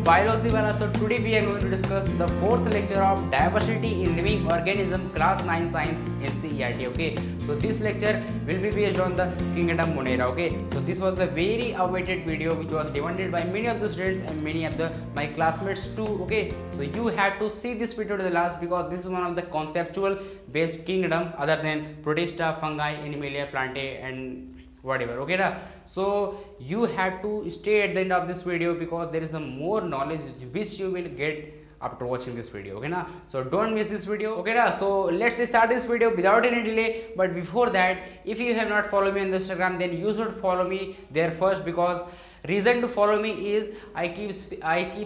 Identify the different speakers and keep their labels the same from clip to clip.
Speaker 1: biology wala. So today we are going to discuss the fourth lecture of diversity in living organism, class 9 science NCERT. Okay, so this lecture will be based on the kingdom Monera. Okay, so this was a very awaited video which was demanded by many of the students and many of my classmates too. Okay, so you have to see this video to the last because this is one of the conceptual based kingdom other than Protista, fungi, Animalia, Plantae and whatever. Okay na? So you have to stay at the end of this video because there is a more knowledge which you will get after watching this video. Okay na? So don't miss this video. Okay na? So let's start this video without any delay. But before that, if you have not followed me on the Instagram, then you should follow me there first, because reason to follow me is I keep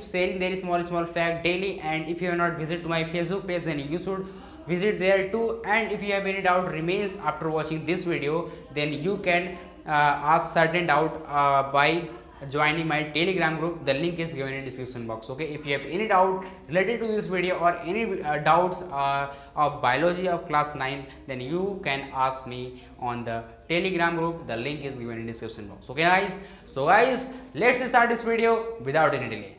Speaker 1: sharing very small fact daily, and if you have not visited my Facebook page, then you should visit there too. And if you have any doubt remains after watching this video, then you can ask certain doubt by joining my Telegram group. The link is given in description box. Okay, if you have any doubt related to this video or any doubts of biology of class 9, then you can ask me on the Telegram group. The link is given in description box. Okay guys, so guys, let's start this video without any delay.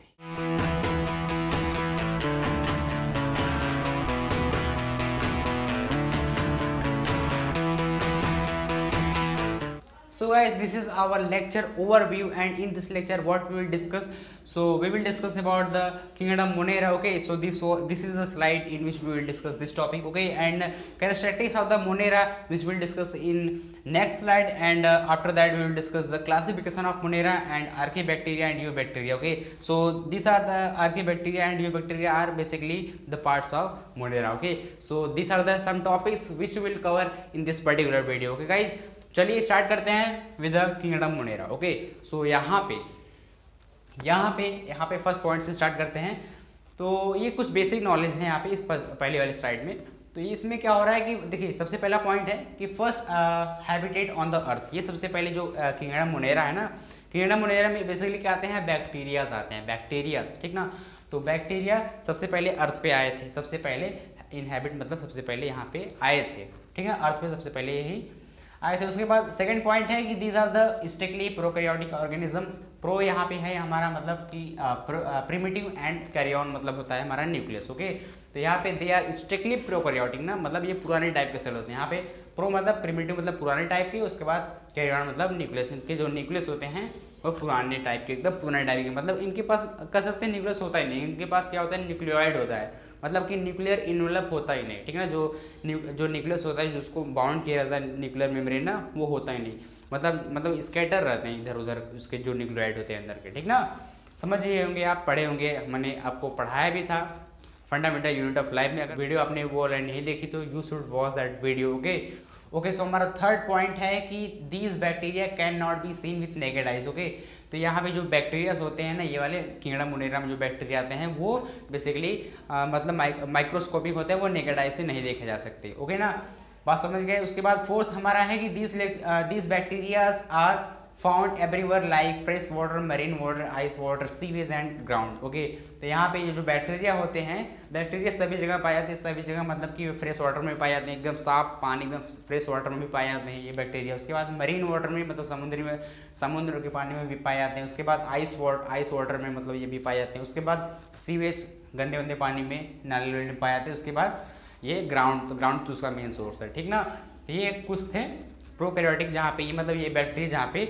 Speaker 1: So guys, this is our lecture overview, and in this lecture what we will discuss, so we will discuss about the kingdom Monera. Okay, so this is the slide in which we will discuss this topic. Okay, and characteristics of the Monera which we will discuss in next slide, and after that we will discuss the classification of Monera and Archaebacteria and Eubacteria. Okay, so these are the Archaebacteria and Eubacteria are basically the parts of Monera. Okay, so these are the some topics which we will cover in this particular video. Okay guys, चलिए start करते हैं with the kingdom Monera. Okay, so यहाँ पे first point से start करते हैं. तो ये कुछ बेसिक नॉलेज है यहाँ पे इस पहले वाले स्लाइड में. तो इसमें क्या हो रहा है कि देखिए, सबसे पहला पॉइंट है कि first habitat on the earth. ये सबसे पहले जो किंगडम मोनेरा है ना, किंगडम मोनेरा में बेसिकली क्या आते हैं, बैक्टीरियाज आते हैं, बैक्टीरियाज, ठीक ना. तो बैक्टीरिया सबसे पहले अर्थ पे आए थे, सबसे पहले इनहैबिट मतलब सबसे पहले यहाँ पे आए थे, ठीक है, अर्थ पे सबसे पहले यही आए थे. उसके बाद सेकंड पॉइंट है कि these are the strictly prokaryotic organism. Pro यहाँ पे है हमारा मतलब कि प्रिमिटिव एंड कैरियन मतलब होता है हमारा न्यूक्लियस. ओके, तो यहाँ पे दे आर स्ट्रिक्टली प्रोकैरियोटिक ना, मतलब ये पुराने टाइप के सेल होते हैं. यहाँ पे प्रो मतलब प्रिमिटिव मतलब पुराने टाइप के, उसके बाद कैरियन मतलब न्यूक्लियस. इनके जो न्यूक्लियस होते हैं वो पुराने टाइप के, एकदम पुराने टाइप के, मतलब इनके पास कह सकते हैं न्यूक्लियस होता ही नहीं. इनके पास क्या होता है, न्यूक्लियोइड होता है, मतलब कि न्यूक्लियर इनवेलप होता ही नहीं, ठीक है ना. जो न्यूक्लियस होता है जिसको बाउंड किया रहता है न्यूक्लियर मेम्ब्रेन ना, वो होता ही नहीं, मतलब स्कैटर रहते हैं इधर उधर उसके जो न्यूक्लियोइड होते हैं अंदर के, ठीक ना. समझिए होंगे आप, पढ़े होंगे, मैंने आपको पढ़ाया भी था फंडामेंटल यूनिट ऑफ लाइफ में. अगर वीडियो आपने वो वाला नहीं देखी तो you should watch that video. Okay, so हमारा थर्ड पॉइंट है कि these bacteria can not be seen with naked eyes. Okay, तो यहाँ पे जो बैक्टीरियाज होते हैं ना, ये वाले किंगडम मोनेरा में जो बैक्टीरिया आते हैं वो बेसिकली मतलब माइक्रोस्कोपिक होते हैं, वो नेकेड आई से नहीं देखे जा सकते. ओके ना, बात समझ गए. उसके बाद फोर्थ हमारा है कि these bacterias are found everywhere like fresh water, marine water, ice water, sewage and ground. Okay, तो यहाँ पे ये जो बैक्टीरिया होते हैं, बैक्टीरिया सभी जगह पाए जाते हैं, सभी जगह मतलब कि फ्रेश वाटर में पाए जाते हैं, एकदम साफ पानी, एकदम फ्रेश वाटर में भी पाए जाते हैं ये बैक्टीरिया. उसके बाद मरीन वाटर में मतलब समुद्र के पानी में भी पाए जाते हैं. उसके बाद आइस वाटर में मतलब ये भी पाए जाते हैं. उसके बाद सीवेज गंदे पानी में, नाले में पाए जाते हैं. उसके बाद ये ग्राउंड तो उसका मेन सोर्स है, ठीक ना. ये कुछ थे प्रोकैरियोटिक जहाँ पे ये मतलब ये बैक्टीरिया जहाँ पे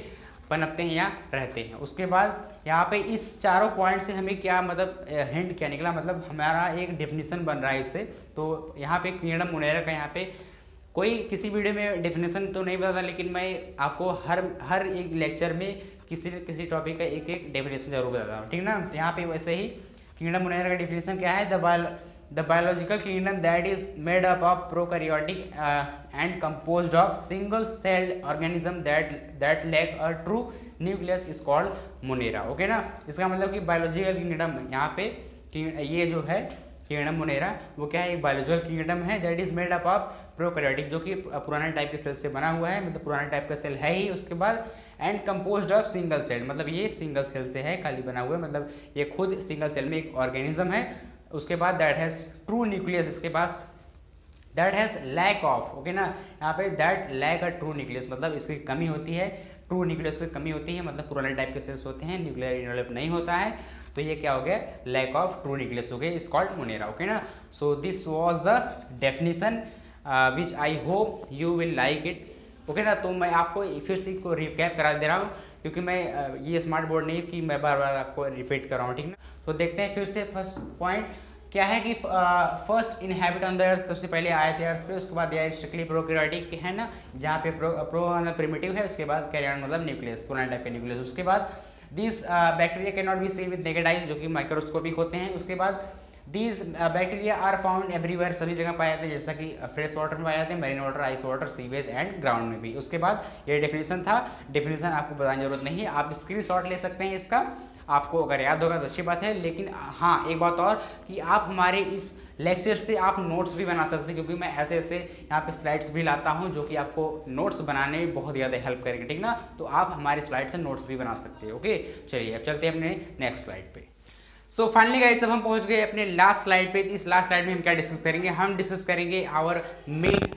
Speaker 1: पनपते हैं या रहते हैं. उसके बाद यहाँ पे इस चारों पॉइंट से हमें क्या मतलब हिंट क्या निकला, मतलब हमारा एक डेफिनेशन बन रहा है इससे. तो यहाँ पे किंगडम मोनेरा का यहाँ पे कोई किसी वीडियो में डेफिनेशन तो नहीं बताता, लेकिन मैं आपको हर एक लेक्चर में किसी न किसी टॉपिक का एक डेफिनेशन जरूर बताता हूँ, ठीक ना. यहाँ पे वैसे ही किंगडम मोनेरा का डेफिनेशन क्या है, the biological kingdom that is made up of prokaryotic and composed of single celled organism that lack a true nucleus is called monera. Okay ना, इसका मतलब कि बायोलॉजिकल किंगडम यहाँ पे ये जो है किंगडम मोनेरा वो क्या है, एक बायोलॉजिकल किंगडम है that is made up of prokaryotic, जो कि पुराने टाइप के सेल से बना हुआ है, मतलब पुराने टाइप का सेल है ही. उसके बाद and composed of single cell, मतलब ये सिंगल सेल से है, खाली बना हुआ है, मतलब ये खुद सिंगल सेल में एक ऑर्गेनिज्म है. उसके बाद दैट हैज ट्रू न्यूक्लियस, इसके पास that has lack of, okay ना, यहाँ पे that lack a true nucleus, मतलब इसकी कमी होती है, ट्रू न्यूक्लियस की कमी होती है, मतलब पुराने टाइप के सेल्स होते हैं, न्यूक्लियर इनवेलप नहीं होता है, तो ये क्या हो गया, लैक ऑफ ट्रू न्यूक्लियस हो गया, इज कॉल्ड मोनेरा, ओके ना। So this was the definition which I hope you will like it, okay ना। तो मैं आपको फिर से इसको रिकैप करा दे रहा हूँ, क्योंकि मैं ये स्मार्ट बोर्ड नहीं है कि मैं बार बार आपको रिपीट कर रहा हूँ, ठीक ना। तो देखते हैं फिर से। फर्स्ट पॉइंट क्या है कि first inhabit on the earth, सबसे पहले आए थे अर्थ पे, उसके बाद ये स्ट्रिक्टली प्रोकैरियोटिक है ना, जहाँ पे प्रो मतलब प्रिमिटिव है, उसके बाद कैरियन मतलब न्यूक्लियस, पुराने टाइप के न्यूक्लियस, उसके बाद this bacteria can not be seen with naked eyes, जो कि माइक्रोस्कोपिक होते हैं, उसके बाद these bacteria are found everywhere, सभी जगह पाए जाते हैं, जैसा कि फ्रेश वाटर में पाए जाते हैं, marine water, ice water, sewage and ground में भी। उसके बाद ये डेफिनेशन था, डेफिनेशन आपको बताने की जरूरत नहीं है, आप स्क्रीनशॉट ले सकते हैं इसका, आपको अगर याद होगा तो अच्छी बात है। लेकिन हाँ, एक बात और कि आप हमारे इस लेक्चर से आप नोट्स भी बना सकते हैं, क्योंकि मैं ऐसे ऐसे यहाँ पे स्लाइड्स भी लाता हूँ जो कि आपको नोट्स बनाने में बहुत ज़्यादा हेल्प करेंगे, ठीक ना। तो आप हमारे स्लाइड से नोट्स भी बना सकते हैं, ओके। चलिए अब चलते हैं अपने नेक्स्ट स्लाइड पे। सो फाइनली गाइस, अब हम पहुंच गए अपने लास्ट स्लाइड पे। इस लास्ट स्लाइड में हम क्या डिस्कस करेंगे, हम डिस्कस करेंगे our main.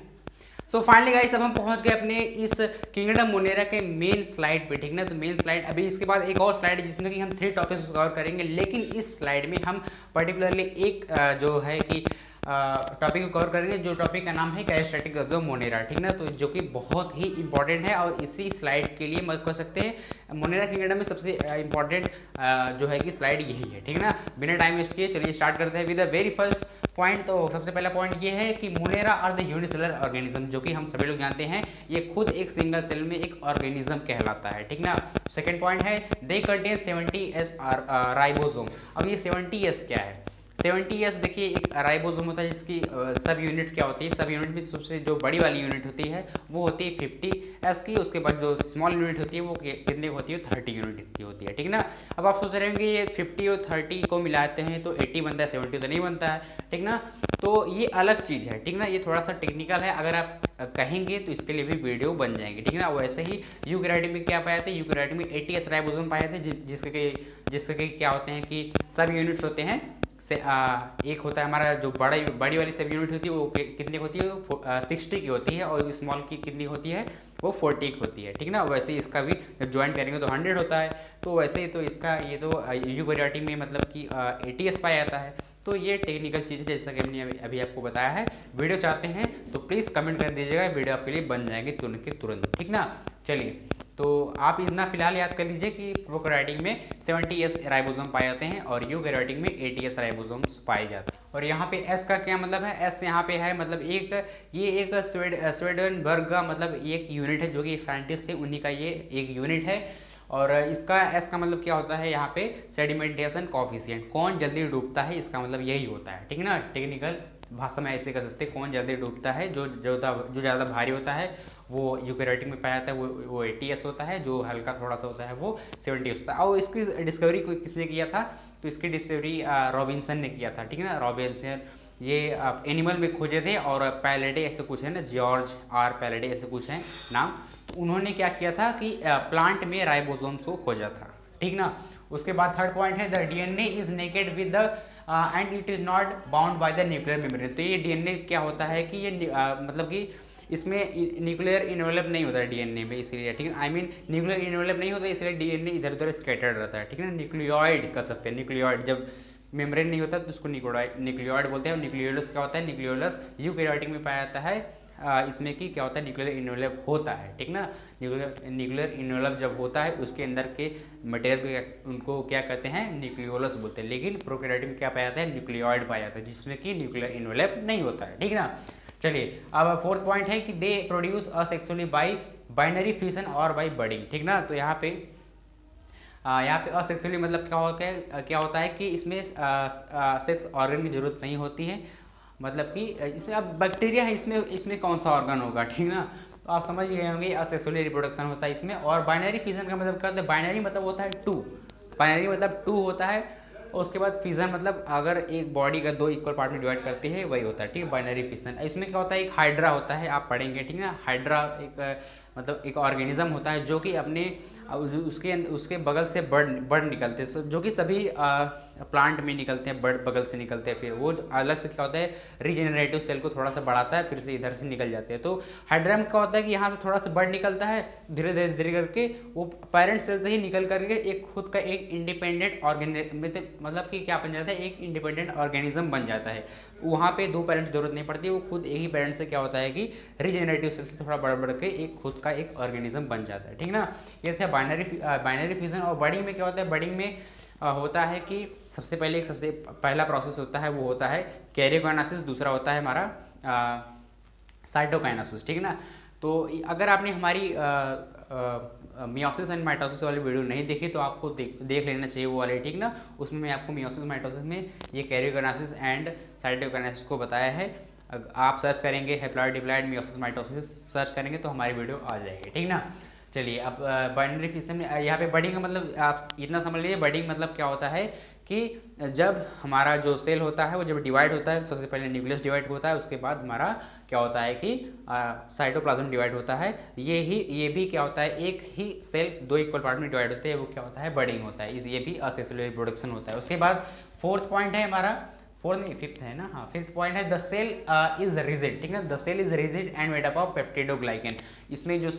Speaker 1: So finally guys, अब हम पहुंच गए अपने इस किंगडम मोनेरा के मेन स्लाइड पे, ठीक ना। तो मेन स्लाइड, अभी इसके बाद एक और स्लाइड है जिसमें कि हम 3 टॉपिक्स कवर करेंगे, लेकिन इस स्लाइड में हम पर्टिकुलरली एक जो है कि टॉपिक को कवर करेंगे, जो टॉपिक का नाम है कैरेक्टरिस्टिक्स ऑफ द मोनेरा, ठीक ना। तो जो कि बहुत ही इंपॉर्टेंट है, और इसी स्लाइड के लिए मत कर सकते हैं, मोनेरा किंगडम में सबसे इंपॉर्टेंट जो है कि स्लाइड यही है, ठीक ना। बिना टाइम वेस्ट किए चलिए स्टार्ट करते हैं with the very first point. तो सबसे पहला पॉइंट ये है कि monera are the unicellular organism, जो कि हम सभी लोग जानते हैं, ये खुद एक सिंगल सेल में एक ऑर्गेनिज्म कहलाता है, ठीक ना। सेकंड पॉइंट है दे कंटेन 70S राइबोसोम। अब ये 70S क्या है, 70S देखिए एक राइबोसोम होता है, जिसकी सब यूनिट क्या होती है, सब यूनिट में सबसे जो बड़ी वाली यूनिट होती है वो होती है 50S की, उसके बाद जो स्मॉल यूनिट होती है वो कितने होती है, 30 यूनिट की होती है, ठीक ना। अब आप सोच रहे होंगे ये 50 और 30 को मिलाते हैं तो 80 बनता है, 70 तो नहीं बनता है, ठीक ना। तो ये अलग चीज़ है, ठीक ना, ये थोड़ा सा टेक्निकल है, अगर आप कहेंगे तो इसके लिए भी वीडियो बन जाएंगे, ठीक ना। वैसे ही यूकैरियोट में क्या पाए जाते हैं, यूकैरियोट में 80S राइबोसोम पाए जाते हैं, जिसके क्या होते हैं कि सब यूनिट्स होते हैं से एक होता है हमारा जो बड़ी वाली सब यूनिट होती है वो कितनी होती है, 60 की होती है, और स्मॉल की कितनी होती है, वो 40 की होती है, ठीक ना। वैसे ही इसका भी जब ज्वाइन करेंगे तो 100 होता है, तो वैसे ही तो इसका ये तो यूकैरियोट में मतलब कि 80S पाया जाता है। तो ये टेक्निकल चीज़ है, जैसा कि हमने अभी आपको बताया है। वीडियो चाहते हैं तो प्लीज़ कमेंट कर दीजिएगा, वीडियो आपके लिए बन जाएंगे तुरंत के तुरंत, ठीक ना। चलिए, तो आप इतना फिलहाल याद कर लीजिए कि प्रोकैरियोटिक में 70S राइबोसोम पाए जाते हैं और यूकैरियोटिक में 80S राइबोसोम्स पाए जाते हैं। और यहाँ पे S का क्या मतलब है, S यहाँ पे है मतलब ये एक स्वेडनबर्ग का मतलब एक यूनिट है, जो कि एक साइंटिस्ट थे, उन्हीं का ये एक यूनिट है। और इसका S का मतलब क्या होता है, यहाँ पे सेडिमेंटेशन कॉफिशिएंट, कौन जल्दी डूबता है, इसका मतलब यही होता है, ठीक ना। टेक्निकल भाषा में ऐसे कर सकते हैं, कौन जल्दी डूबता है, जो ज़्यादा भारी होता है वो यूकैरियोटिक में पाया जाता है, वो 80S होता है, जो हल्का थोड़ा सा होता है वो 70S होता है। और इसकी डिस्कवरी किसने किया था, तो इसकी डिस्कवरी रॉबिन्सन ने किया था, ठीक है ना। रॉबिन्सन ये एनिमल में खोजे थे, और पैलेडे ऐसे कुछ है ना, जॉर्ज आर पैलेडे ऐसे कुछ है नाम, तो उन्होंने क्या किया था कि प्लांट में राइबोसोम्स को खोजा था, ठीक ना। उसके बाद थर्ड पॉइंट है the DNA is naked with the end it is not bound by the nuclear membrane. तो ये DNA क्या होता है कि ये मतलब कि इसमें न्यूक्लियर इन्वेलप नहीं होता है DNA में, इसलिए, ठीक है। आई मीन न्यूक्लियर इन्वेलप नहीं होता, इसलिए DNA इधर उधर स्कैटर्ड रहता है, ठीक है ना। न्यूक्लियोइड कर सकते हैं, न्यूक्लियोइड जब मेम्ब्रेन नहीं होता तो उसको न्यूक्लियोइड बोलते हैं। और न्यूक्लियोलस क्या होता है, न्यूक्लियोलस यूकैरियोटिक में पाया जाता है, इसमें कि क्या होता है, न्यूक्लियर इन्वेलप होता है, ठीक ना। न्यूक्लियर इन्वेलप जब होता है उसके अंदर के मटेरियल उनको क्या कहते हैं, न्यूक्लियोलस बोलते हैं। लेकिन प्रोकैरियोटिक में क्या पाया जाता है, न्यूक्लियोइड पाया जाता है, जिसमें कि न्यूक्लियर इन्वेलप नहीं होता है, ठीक ना। चलिए, अब फोर्थ पॉइंट है कि they produce asexually by binary fusion और बाई बडिंग, ठीक ना। तो यहाँ पे असेक्सुअली मतलब क्या होता है कि इसमें सेक्स ऑर्गन की जरूरत नहीं होती है, मतलब कि इसमें अब बैक्टीरिया है, इसमें कौन सा ऑर्गन होगा, ठीक ना। तो आप समझ गए होंगे, असेक्सुअली रिप्रोडक्शन होता है इसमें। और बाइनरी फ्यूजन का मतलब क्या होता है, बाइनरी मतलब होता है 2, बाइनरी मतलब 2 होता है, और उसके बाद फिजन मतलब अगर एक बॉडी का 2 इक्वल पार्ट में डिवाइड करते हैं वही होता है, ठीक है, बाइनरी फिजन। इसमें क्या होता है, एक हाइड्रा होता है, आप पढ़ेंगे, ठीक है ना। हाइड्रा एक मतलब एक ऑर्गेनिज्म होता है जो कि अपने उसके बगल से बर्ड निकलते हैं, जो कि सभी प्लांट में निकलते हैं, बर्ड बगल से निकलते हैं। फिर वो अलग से क्या होता है, रीजेनरेटिव सेल को थोड़ा सा बढ़ाता है, फिर से इधर से निकल जाते हैं। तो हाइड्रा में क्या होता है कि यहाँ से थोड़ा सा बर्ड निकलता है, धीरे धीरे धीरे करके वो पेरेंट सेल से ही निकल करके एक खुद का एक इंडिपेंडेंट मतलब कि क्या बन जाता है, एक इंडिपेंडेंट ऑर्गेनिज्म बन जाता है। वहाँ पे दो पेरेंट्स जरूरत नहीं पड़ती, वो खुद एक ही पेरेंट से क्या होता है कि रीजेनरेटिव सेल से थोड़ा बढ़ बढ़ के एक खुद का एक ऑर्गेनिज्म बन जाता है, ठीक ना। ये था बाइनरी फ्यूजन। और बडिंग में क्या होता है, बडिंग में होता है कि सबसे पहला प्रोसेस होता है वो होता है कैरियोकाइनेसिस, दूसरा होता है हमारा साइटोकाइनेसिस, ठीक ना। तो अगर आपने हमारी मियोसिस एंड माइटोसिस वाली वीडियो नहीं देखी तो आपको देख लेना चाहिए वो वाली, ठीक ना। उसमें मैं आपको मियोसिस माइटोसिस में ये कैरियोकाइनेसिस एंड साइटोकाइनेसिस को बताया है। आप सर्च करेंगे haploid diploid meiosis mitosis search करेंगे तो हमारी वीडियो आ जाएगी, ठीक ना। चलिए अब बाइनरी फिशन में यहाँ पे बडिंग का मतलब आप इतना समझ लीजिए, बडिंग मतलब क्या होता है कि जब हमारा जो सेल होता है वो जब डिवाइड होता है, सबसे पहले न्यूक्लियस डिवाइड होता है, उसके बाद हमारा क्या होता है कि साइटोप्लाज्म डिवाइड होता है। ये भी क्या होता है, एक ही सेल दो इक्वल पार्ट में डिवाइड होते हैं, वो क्या होता है, बडिंग होता है। ये भी असेक्सुअल रिप्रोडक्शन होता है। उसके बाद फोर्थ पॉइंट है हमारा, फोर्थ नहीं फिफ्थ है ना, हाँ फिफ्थ पॉइंट है द सेल इज रिजिड, ठीक है। The cell is rigid and made up of peptidoglycan. इसमें जो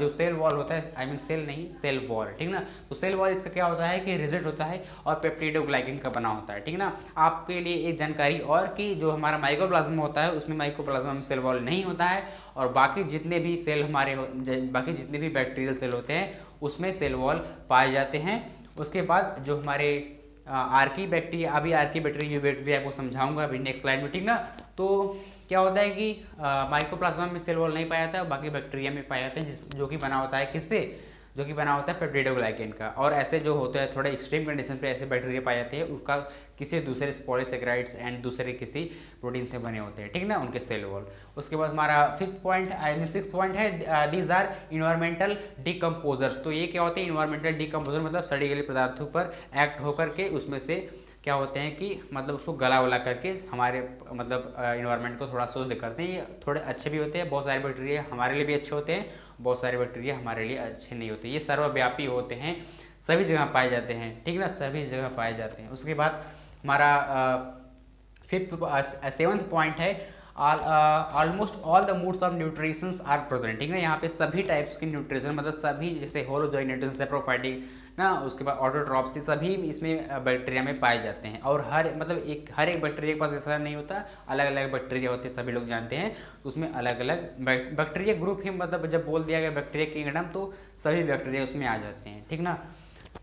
Speaker 1: सेल वॉल होता है, आई मीन सेल नहीं, सेल वॉल, ठीक ना। तो सेल वॉल इसका क्या होता है कि रिजिड होता है और पेप्टिडोग्लाइकन का बना होता है, ठीक ना। आपके लिए एक जानकारी और कि जो हमारा माइक्रोप्लाज्म होता है उसमें माइक्रोप्लाज्म में सेल वॉल नहीं होता है, और बाकी जितने भी सेल बाकी जितने भी बैक्टीरियल सेल होते हैं उसमें सेल वॉल पाए जाते हैं। उसके बाद जो हमारे आर्की बैक्टीरिया, अभी आर्की बैक्टीरिया को समझाऊंगा अभी नेक्स्ट स्लाइड में, ठीक ना। तो क्या होता है कि माइक्रोप्लाज्मा में सेल वॉल नहीं पाया जाता है, बाकी बैक्टीरिया में पाया जाता है, जो कि बना होता है किससे, जो कि बना होता है पेप्टिडोग्लाइकन का। और ऐसे जो होते हैं थोड़े एक्सट्रीम कंडीशन पे ऐसे बैक्टीरिया पाए जाते हैं, उसका किसी दूसरे पॉलीसेकेराइड्स एंड दूसरे किसी प्रोटीन से बने होते हैं, ठीक ना, उनके सेल वॉल। उसके बाद हमारा fifth point I mean sixth point है दीज आर इन्वायरमेंटल डिकम्पोजर्स। तो ये क्या होते हैं, इन्वायरमेंटल डिकम्पोजर मतलब सड़ी गली पदार्थों पर एक्ट होकर के उसमें से क्या होते हैं कि मतलब उसको गला वला करके हमारे मतलब इन्वायरमेंट को थोड़ा शुद्ध करते हैं। ये थोड़े अच्छे भी होते हैं, बहुत सारे बैक्टीरिया हमारे लिए भी अच्छे होते हैं, बहुत सारे बैक्टीरिया हमारे लिए अच्छे नहीं होते। ये सर्वव्यापी होते हैं, सभी जगह पाए जाते हैं, ठीक ना, सभी जगह पाए जाते हैं। उसके बाद हमारा सेवंथ पॉइंट है almost all the modes of nutritions are present, ठीक ना। यहाँ पे सभी टाइप्स की न्यूट्रिशन मतलब सभी, जैसे होलोजोइक न्यूट्रिशन, सेप्रोफाइटिक ना, उसके बाद ऑटोट्रॉप्स, सभी इसमें बैक्टीरिया में पाए जाते हैं। और हर एक बैक्टीरिया के पास ऐसा नहीं होता, अलग अलग बैक्टीरिया होते हैं, सभी लोग जानते हैं। उसमें अलग अलग बैक्टीरिया ग्रुप ही, मतलब जब बोल दिया गया बैक्टीरिया किंगडम तो सभी बैक्टीरिया उसमें आ जाते हैं, ठीक ना।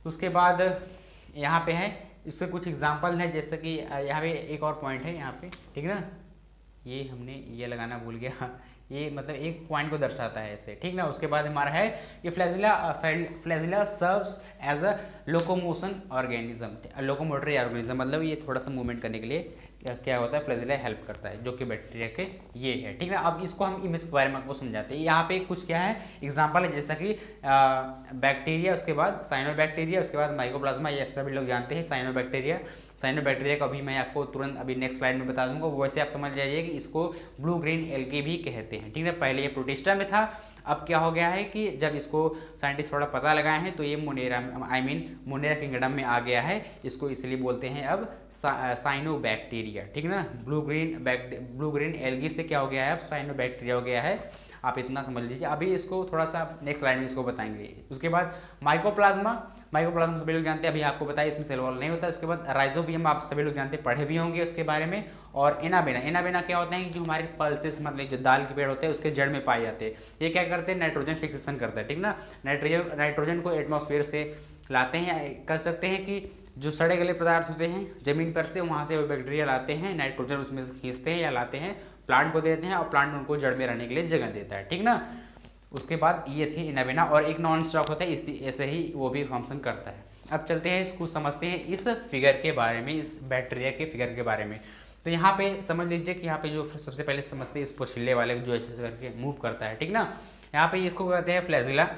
Speaker 1: उसके बाद यहाँ पे है, इसके कुछ एग्जाम्पल है, जैसे कि यहाँ पे एक और पॉइंट है यहाँ पे, ठीक ना, ये हमने ये लगाना भूल गया, ये मतलब एक पॉइंट को दर्शाता है ऐसे, ठीक ना। उसके बाद हमारा है कि flagella serves as a locomotion organism, locomotory organism मतलब ये थोड़ा सा मूवमेंट करने के लिए क्या होता है, फ्लैजिला हेल्प करता है, जो कि बैक्टीरिया के ये है, ठीक ना। अब इसको हम इमेज के बारे में आपको समझाते हैं। यहाँ पे कुछ क्या है एग्जाम्पल है, जैसा कि बैक्टीरिया, उसके बाद साइनोबैक्टीरिया, उसके बाद माइकोप्लाज्मा, ये सभी लोग जानते हैं। साइनोबैक्टीरिया को अभी मैं आपको तुरंत अभी नेक्स्ट स्लाइड में बता दूंगा, वैसे आप समझ जाइए कि इसको ब्लू ग्रीन एल्गी भी कहते हैं, ठीक है। पहले ये प्रोटिस्टा में था, अब क्या हो गया है कि जब इसको साइंटिस्ट थोड़ा पता लगाए हैं तो ये मोनेरा किंगडम में आ गया है, इसको इसलिए बोलते हैं अब साइनोबैक्टीरिया, ठीक ना। ब्लू ग्रीन एल्गी से क्या हो गया है, अब साइनोबैक्टीरिया हो गया है, आप इतना समझ लीजिए। अभी इसको थोड़ा सा नेक्स्ट स्लाइड में इसको बताएंगे। उसके बाद माइक्रोप्लाज्मा सभी लोग जानते हैं, अभी आपको बताया इसमें सेल वॉल नहीं होता। उसके बाद राइजोबियम आप सभी लोग जानते हैं, पढ़े भी होंगे उसके बारे में। और एनाबेना क्या होता है, जो हमारे पल्सेस मतलब जो दाल के पेड़ होते हैं उसके जड़ में पाए जाते हैं। ये क्या करते हैं, नाइट्रोजन फिक्सेशन करते हैं, ठीक ना। नाइट्रोजन को एटमॉस्फेयर से लाते हैं, कर सकते हैं कि जो सड़े गले पदार्थ होते हैं जमीन पर से, वहाँ से वो बैक्टीरिया लाते हैं, नाइट्रोजन उसमें से खींचते हैं या लाते हैं, प्लांट को देते हैं और प्लांट उनको जड़ में रहने के लिए जगह देता है, ठीक ना। उसके बाद ये थी इनाबेना, और एक नॉन स्टॉप होता है, इसी ऐसे ही वो भी फंक्शन करता है। अब चलते हैं कुछ समझते हैं इस फिगर के बारे में, इस बैक्टीरिया के फिगर के बारे में। तो यहाँ पे समझ लीजिए कि यहाँ पे जो सबसे पहले समझते हैं इस पोशिले वाले जो ऐसे करके मूव करता है, ठीक ना। यहाँ पे इसको कहते हैं फ्लैजिला,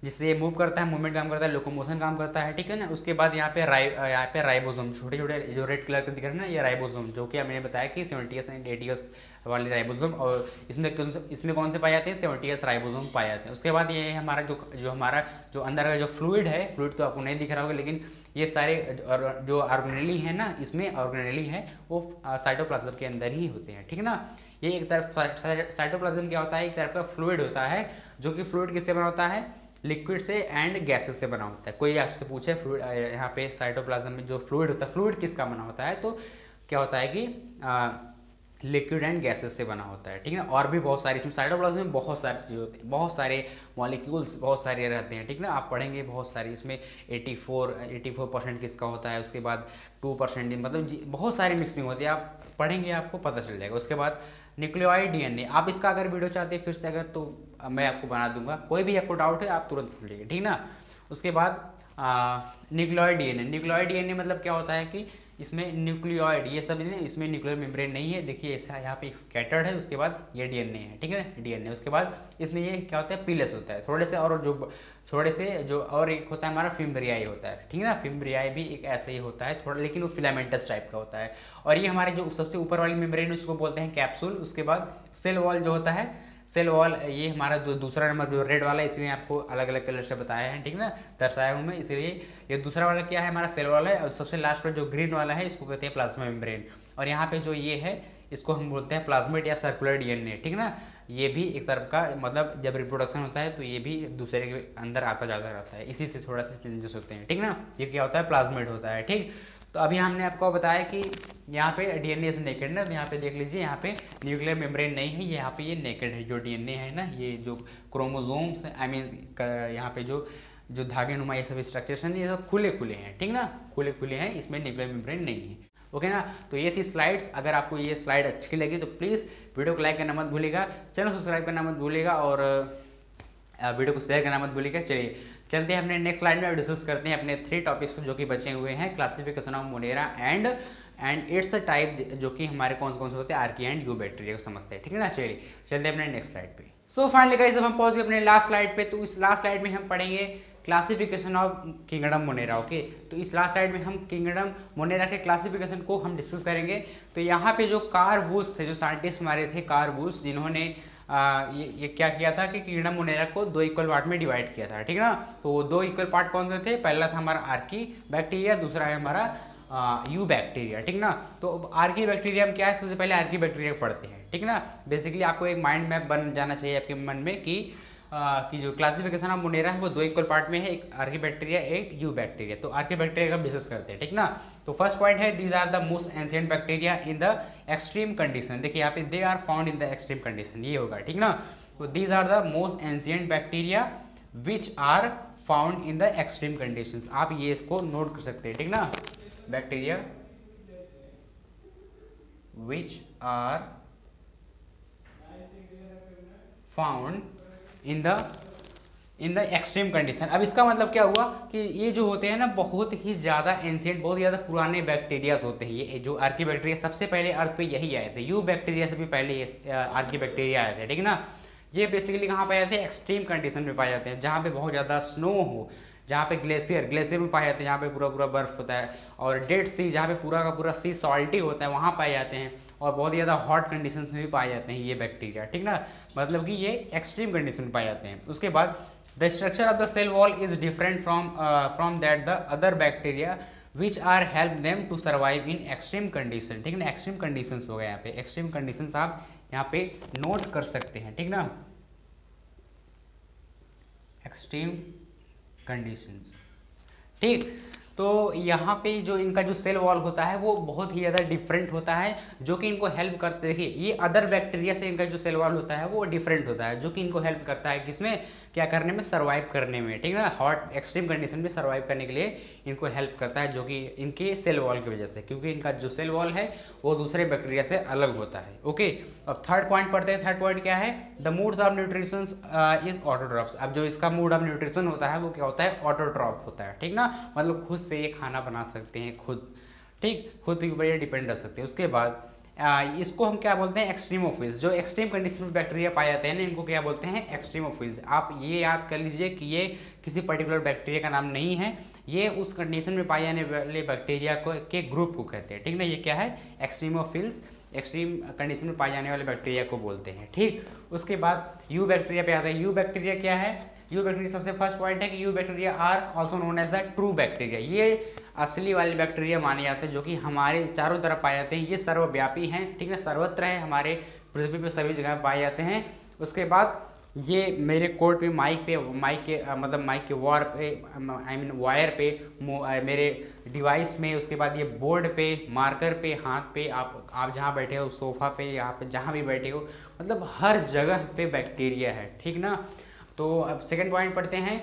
Speaker 1: जिससे ये मूव करता है, मूवमेंट काम करता है, लोकोमोशन काम करता है, ठीक है ना। उसके बाद यहाँ पे राइबोसोम, छोटे छोटे जो रेड कलर के दिख रहे हैं ना, ये राइबोसोम, जो कि मैंने बताया कि 70s एंड 80s वाले राइबोसोम, और इसमें कौन से पाए जाते हैं, 70s राइबोसोम पाए जाते हैं। उसके बाद ये हमारा जो अंदर का जो फ्लूइड है, फ्लूइड तो आपको नहीं दिख रहा होगा, लेकिन ये सारे जो ऑर्गेनेली है ना, इसमें ऑर्गेनेली है वो साइटोप्लाज्म के अंदर ही होते हैं, ठीक है ना। ये एक तरफ साइटोप्लाज्म क्या होता है, एक तरफ का फ्लूइड होता है, जो कि फ्लूइड किससे बना होता है, लिक्विड से एंड गैसेस से बना होता है। कोई आपसे पूछे फ्लूइड, यहाँ पे साइटोप्लाज्म में जो फ्लूइड होता है, फ्लूइड किसका बना होता है, तो क्या होता है कि लिक्विड एंड गैसेस से बना होता है, ठीक है ना। और भी बहुत सारे इसमें साइटोप्लाज्म में बहुत सारी चीज़ें होती हैं, बहुत सारे मॉलिक्यूल्स बहुत सारे रहते हैं, ठीक ना। आप पढ़ेंगे बहुत सारे, इसमें 84% किसका होता है, उसके बाद 2%, मतलब बहुत सारी मिक्सिंग होती है, आप पढ़ेंगे आपको पता चल जाएगा। उसके बाद न्यूक्लियोइड डीएनए, आप इसका अगर वीडियो चाहते हैं फिर से अगर, तो मैं आपको बना दूंगा, कोई भी आपको डाउट है आप तुरंत पूछ लीजिए, ठीक ना। उसके बाद न्यूक्लियोइड डीएनए मतलब क्या होता है कि इसमें न्यूक्लियोइड, ये सब इसमें न्यूक्लियर मेम्ब्रेन नहीं है, देखिए ऐसा यहाँ पे स्कैटर्ड है। उसके बाद ये डीएनए है, ठीक है, डीएनए। उसके बाद इसमें ये क्या होता है, पीलस होता है थोड़े से, जो और एक होता है हमारा फिम्ब्रियाई होता है, ठीक है ना। फिम्ब्रियाई भी एक ऐसा ही होता है थोड़ा, लेकिन वो फिलामेंटस टाइप का होता है। और ये हमारे जो सबसे ऊपर वाली मेम्ब्रेन है उसको बोलते हैं कैप्सूल। उसके बाद सेल वॉल जो होता है, सेल वॉल, ये हमारा दूसरा नंबर जो रेड वाला है, इसलिए आपको अलग अलग कलर से बताया है, ठीक ना, दर्शाया हूँ मैं, इसीलिए ये दूसरा वाला क्या है, हमारा सेल वॉल है। और सबसे लास्ट वाला जो ग्रीन वाला है, इसको कहते हैं प्लाज्मा मेम्ब्रेन। और यहाँ पे जो ये है, इसको हम बोलते हैं प्लाज्मिड या सर्कुलर डीएनए, ठीक ना। ये भी एक तरफ का, मतलब जब रिप्रोडक्शन होता है तो ये भी दूसरे के अंदर आता जाता रहता है, इसी से थोड़ा सा चेंजेस होते हैं, ठीक ना। ये क्या होता है, प्लाज्मिड होता है, ठीक। तो अभी हमने आपको बताया कि यहाँ पे डीएनए से नेकेड ना, तो यहाँ पे देख लीजिए, यहाँ पे न्यूक्लियर मेम्ब्रेन नहीं है, यहाँ पे ये नेकेड है। जो डीएनए है ना, ये जो क्रोमोसोम्स, आई मीन यहाँ पे जो धागे नुमा ये सब स्ट्रक्चर्स हैं, ये सब खुले खुले हैं, ठीक ना, खुले खुले हैं, इसमें न्यूक्लियर मेम्ब्रेन नहीं है, ओके ना। तो ये थी स्लाइड्स। अगर आपको ये स्लाइड अच्छी लगी तो प्लीज़ वीडियो को लाइक करना मत भूलिएगा, चैनल सब्सक्राइब करना मत भूलिएगा, और वीडियो को शेयर करना मत भूलिएगा। चलिए चलते हैं अपने नेक्स्ट स्लाइड में, डिस्कस करते हैं अपने 3 टॉपिक्स जो कि बचे हुए हैं, classification of Monera and it's type, जो कि हमारे कौन से होते हैं, आर्की एंड यू बैक्टीरिया को समझते हैं, ठीक है ना। चलिए चलते हैं अपने नेक्स्ट स्लाइड पे। सो फाइनली गाइस, अब हम पहुंच गए अपने लास्ट स्लाइड पे। तो इस लास्ट स्लाइड में हम पढ़ेंगे classification of kingdom Monera, okay. तो इस लास्ट स्लाइड में हम किंगडम मोनेरा के क्लासिफिकेशन को हम डिस्कस करेंगे। तो यहाँ पे जो कार्ल वुश थे, जो साइंटिस्ट हमारे थे कार्ल वुश, जिन्होंने ये क्या किया था कि किंगडम मोनेरा को 2 इक्वल पार्ट में डिवाइड किया था, ठीक है ना। तो वो 2 इक्वल पार्ट कौन से थे, पहला था हमारा आर्की बैक्टीरिया, दूसरा है हमारा यू बैक्टीरिया, ठीक ना। तो आर्की बैक्टीरिया में क्या है, सबसे पहले आर्की बैक्टीरिया पढ़ते हैं, ठीक ना। बेसिकली आपको एक माइंड मैप बन जाना चाहिए आपके मन में कि जो क्लासिफिकेशन ऑफ मोनेरा है वो 2 इक्वल पार्ट में है, एक आर्की बैक्टीरिया, एक यू बैक्टीरिया। तो आर्की बैक्टीरिया का डिस्कस करते हैं, ठीक ना। तो फर्स्ट पॉइंट है, these are the most ancient bacteria in the extreme condition. देखिए यहाँ पे they are found in the extreme condition, ये होगा, ठीक ना। तो these are the most ancient bacteria which are found in the extreme conditions. आप ये इसको नोट कर सकते हैं, ठीक ना। Bacteria which are found in the extreme condition. अब इसका मतलब क्या हुआ कि ये जो होते हैं ना, बहुत ही ज़्यादा एंशिएंट, बहुत ज़्यादा पुराने बैक्टीरियाज होते हैं। ये जो आर्की बैक्टीरिया सबसे पहले अर्थ पे यही आए थे, यू बैक्टीरिया से भी पहले ये आर्की बैक्टीरिया आए थे, ठीक है ना। ये बेसिकली कहाँ पाए जाते हैं, एक्सट्रीम कंडीशन में पाए जाते हैं, जहाँ पे बहुत ज़्यादा स्नो हो, जहाँ पे ग्लेशियर में पाए जाते हैं, जहाँ पे पूरा बर्फ होता है, और डेड सी, जहाँ पे पूरा का पूरा सी सॉल्टी होता है, वहाँ पाए जाते हैं। और बहुत ज़्यादा हॉट कंडीशन में भी पाए जाते हैं ये बैक्टीरिया, ठीक ना। मतलब कि ये एक्सट्रीम कंडीशन में पाए जाते हैं। उसके बाद the structure of the cell wall is different from that the other bacteria which are help them to survive in extreme condition, ठीक ना। एक्सट्रीम कंडीशंस हो गए यहाँ पे, एक्सट्रीम कंडीशंस आप यहाँ पे नोट कर सकते हैं, ठीक ना। एक्सट्रीम कंडीशंस, ठीक। तो यहाँ पे जो इनका जो सेल वॉल होता है वो बहुत ही ज़्यादा डिफरेंट होता है, जो कि इनको हेल्प करते, देखिए ये अदर बैक्टीरिया से इनका जो सेल वॉल होता है वो डिफरेंट होता है, जो कि इनको हेल्प करता है किसमें, क्या करने में, सर्वाइव करने में, ठीक है ना। हॉट एक्सट्रीम कंडीशन में सर्वाइव करने के लिए इनको हेल्प करता है, जो कि इनके सेल वॉल की वजह से, क्योंकि इनका जो सेल वॉल है वो दूसरे बैक्टीरिया से अलग होता है, ओके। अब थर्ड पॉइंट पढ़ते हैं। थर्ड पॉइंट क्या है, the moods of nutrition is autotrophs. अब जो इसका मूड ऑफ न्यूट्रिशन होता है वो क्या होता है, ऑटोट्रॉप होता है, ठीक ना। मतलब खुद से ये खाना बना सकते हैं, खुद, ठीक, खुद के ऊपर ये डिपेंड रह सकते हैं। उसके बाद इसको हम क्या बोलते हैं, एक्सट्रीमोफिल्स। जो एक्सट्रीम कंडीशन में बैक्टीरिया पाए जाते हैं ना, इनको क्या बोलते हैं, एक्सट्रीमोफिल्स। आप ये याद कर लीजिए कि ये किसी पर्टिकुलर बैक्टीरिया का नाम नहीं है, ये उस कंडीशन में पाए जाने वाले बैक्टीरिया को के ग्रुप को कहते हैं, ठीक ना। ये क्या है, एक्सट्रीमोफिल्स, एक्सट्रीम कंडीशन में पाए जाने वाले बैक्टीरिया को बोलते हैं, ठीक। उसके बाद यू बैक्टीरिया पे आता है। यू बैक्टीरिया क्या है, यू बैक्टीरिया सबसे फर्स्ट पॉइंट है कि eubacteria are also known as the true bacteria. ये असली वाले बैक्टीरिया माने जाते हैं जो कि हमारे चारों तरफ पाए जाते हैं। ये सर्वव्यापी हैं, ठीक है, सर्वत्र है, हमारे पृथ्वी पे सभी जगह पाए जाते हैं। उसके बाद ये मेरे कोड पे माइक के वायर पे, आई मीन वायर पे, मेरे डिवाइस में, उसके बाद ये बोर्ड पे, मार्कर पे, हाथ पे, आप जहाँ बैठे हो, सोफा पे, यहाँ पे जहाँ भी बैठे हो, मतलब हर जगह पे बैक्टीरिया है, ठीक ना। तो अब सेकंड पॉइंट पढ़ते हैं,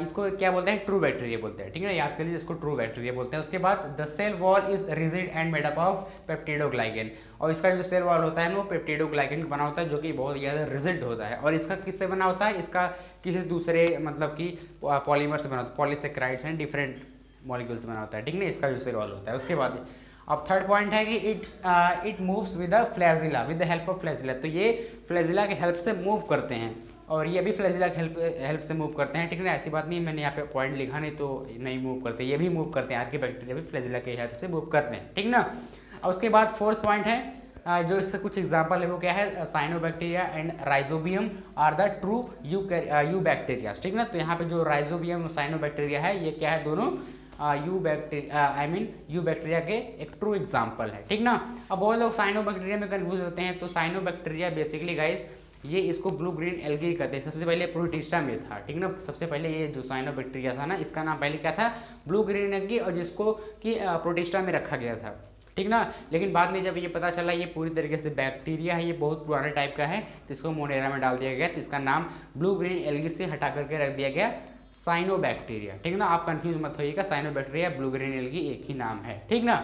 Speaker 1: इसको क्या बोलते हैं, ट्रू बैक्टीरिया बोलते हैं, ठीक है ना, याद कर लीजिए, इसको ट्रू बैक्टीरिया बोलते हैं। उसके बाद the cell wall is rigid and made up of peptidoglycan, और इसका जो सेल वॉल होता है ना, वो पेप्टिडोग्लाइकेन का बना होता है, जो कि बहुत ज़्यादा रिजिड होता है। और इसका किससे बना होता है, इसका किसी दूसरे मतलब कि पॉलीमर से बना होता है, पॉलीसेक्राइड्स एंड डिफरेंट मॉलिक्यूल से बना होता है, ठीक ना, इसका जो सेल वॉल होता है। उसके बाद अब थर्ड पॉइंट है कि it moves with the flagella, with the help of flagella. तो ये फ्लैजिला के हेल्प से मूव करते हैं, और ये भी फ्लैजिला के हेल्प से मूव करते हैं, ठीक है। ऐसी बात नहीं, मैंने यहाँ पे पॉइंट लिखा नहीं तो नहीं मूव करते, ये भी मूव करते हैं, आर्की बैक्टीरिया भी फ्लैजिला के हेल्प से मूव करते हैं, ठीक ना। और उसके बाद फोर्थ पॉइंट है, जो इसका कुछ एग्जांपल है वो क्या है, cyanobacteria and rhizobium are the true eubacteria, ठीक ना। तो यहाँ पे जो राइजोबियम और साइनोबैक्टीरिया है, ये क्या है, दोनों यू बैक्टीरिया के एक ट्रू एग्जाम्पल है, ठीक ना। अब बहुत लोग साइनोबैक्टीरिया में कन्फ्यूज होते हैं। तो साइनोबैक्टीरिया बेसिकली गाइस, ये इसको ब्लू ग्रीन एल्गी कहते हैं। सबसे पहले प्रोटिस्टा में था, ठीक ना। सबसे पहले ये जो साइनोबैक्टीरिया था ना, इसका नाम पहले क्या था, ब्लू ग्रीन एल्गी, और जिसको कि प्रोटिस्टा में रखा गया था, ठीक ना। लेकिन बाद में जब ये पता चला ये पूरी तरीके से बैक्टीरिया है, ये बहुत पुराने टाइप का है, तो इसको मोनेरा में डाल दिया गया। तो इसका नाम ब्लू ग्रीन एल्गी से हटा करके रख दिया गया साइनोबैक्टीरिया, ठीक ना। आप कंफ्यूज मत होइएगा, साइनोबैक्टीरिया ब्लू ग्रीन एल्गी एक ही नाम है, ठीक ना।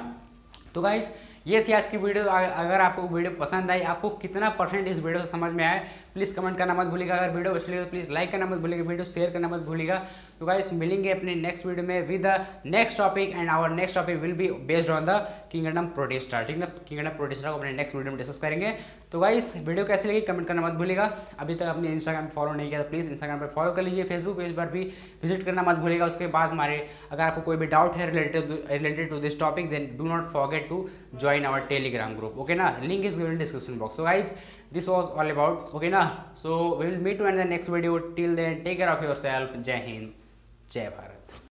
Speaker 1: तो गाइस ये थी आज की वीडियो। अगर आपको वीडियो पसंद आई, आपको कितना परसेंट इस वीडियो से समझ में आया, प्लीज़ कमेंट करना मत भूलिएगा। अगर वीडियो अच्छी लगी तो प्लीज़ लाइक करना मत भूलिएगा, वीडियो शेयर करना मत भूलिएगा। तो गाइस मिलेंगे अपने नेक्स्ट वीडियो में with the next topic, and our next topic will be based on the kingdom protista, ठीक ना। किंगडम प्रोटिस्टा को अपने नेक्स्ट वीडियो में डिस्कस करेंगे। तो गाइस वीडियो कैसी लगी कमेंट करना मत भूलिएगा। अभी तक अपने इंस्टाग्राम फॉलो नहीं किया तो प्लीज़ इंस्टाग्राम पर फॉलो कर लीजिए, फेसबुक पेज पर भी विजिट करना मत भूलिएगा। उसके बाद हमारे अगर आपको कोई भी डाउट है related to this topic, then do not forget to join our Telegram group, okay na, link is given in description box. So guys, this was all about, okay na, so we will meet you in the next video. Till then, take care of yourself. Jai Hind, Jai Bharat.